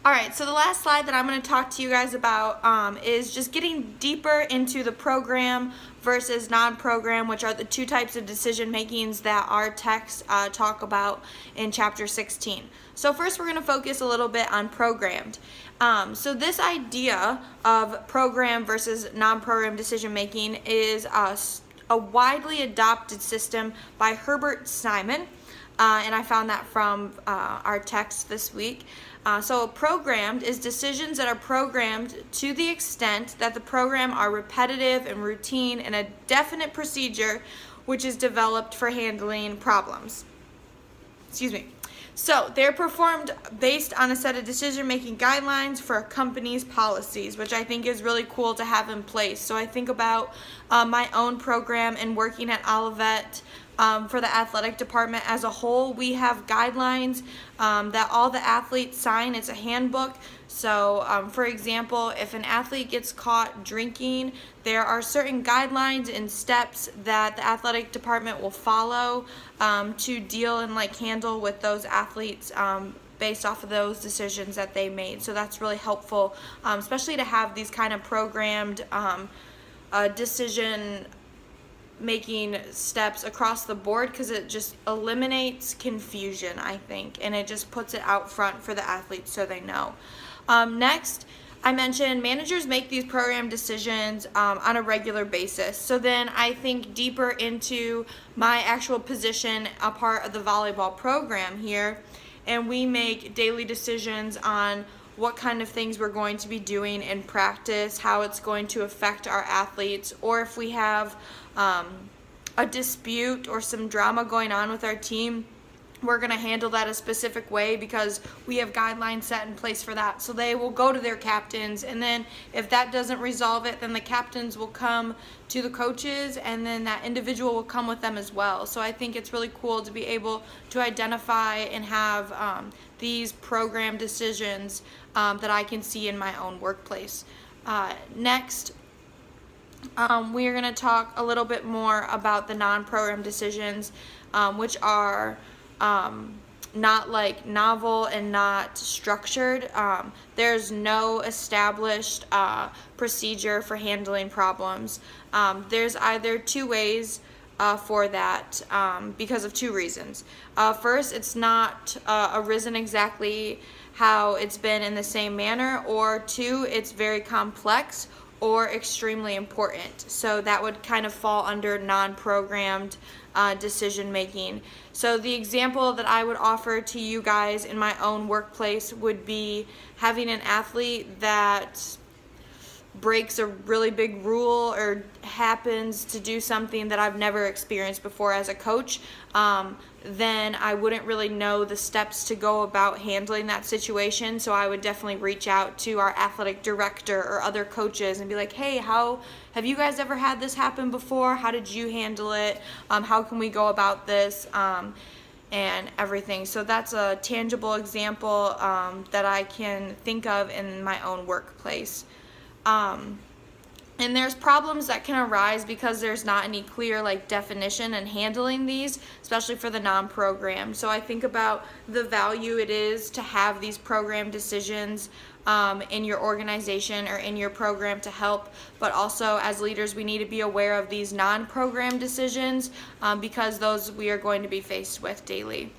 All right, so the last slide that I'm going to talk to you guys about is just getting deeper into the program versus non-program, which are the two types of decision makings that our texts talk about in chapter 16. So first we're going to focus a little bit on programmed. So this idea of program versus non-program decision making is a widely adopted system by Herbert Simon. And I found that from our text this week. So programmed is decisions that are programmed to the extent that the program are repetitive and routine and a definite procedure which is developed for handling problems. So they're performed based on a set of decision-making guidelines for a company's policies, which I think is really cool to have in place. So I think about my own program and working at Olivet. For the athletic department as a whole, we have guidelines that all the athletes sign. It's a handbook. So, for example, if an athlete gets caught drinking, there are certain guidelines and steps that the athletic department will follow to deal and handle with those athletes based off of those decisions that they made. So that's really helpful, especially to have these kind of programmed decision making steps across the board, because it just eliminates confusion, I think, and it just puts it out front for the athletes so they know. Next, I mentioned managers make these program decisions on a regular basis. So then I think deeper into my actual position, a part of the volleyball program here, and we make daily decisions on what kind of things we're going to be doing in practice, how it's going to affect our athletes, or if we have a dispute or some drama going on with our team, we're going to handle that a specific way because we have guidelines set in place for that. So they will go to their captains, and then if that doesn't resolve it, then the captains will come to the coaches, and then that individual will come with them as well. So I think it's really cool to be able to identify and have these program decisions that I can see in my own workplace. Next, we are going to talk a little bit more about the non-program decisions, which are not novel and not structured. There's no established procedure for handling problems. There's either two ways for that because of two reasons. First, it's not arisen exactly how it's been in the same manner, or two, it's very complex or extremely important. So that would kind of fall under non-programmed decision making. So the example that I would offer to you guys in my own workplace would be having an athlete that breaks a really big rule or happens to do something that I've never experienced before as a coach. Then I wouldn't really know the steps to go about handling that situation. So I would definitely reach out to our athletic director or other coaches and be like, hey, how have you guys ever had this happen before? How did you handle it? How can we go about this? And everything. So that's a tangible example that I can think of in my own workplace. And there's problems that can arise because there's not any clear definition in handling these, especially for the non-program. So I think about the value it is to have these program decisions in your organization or in your program to help, but also as leaders we need to be aware of these non-program decisions because those we are going to be faced with daily.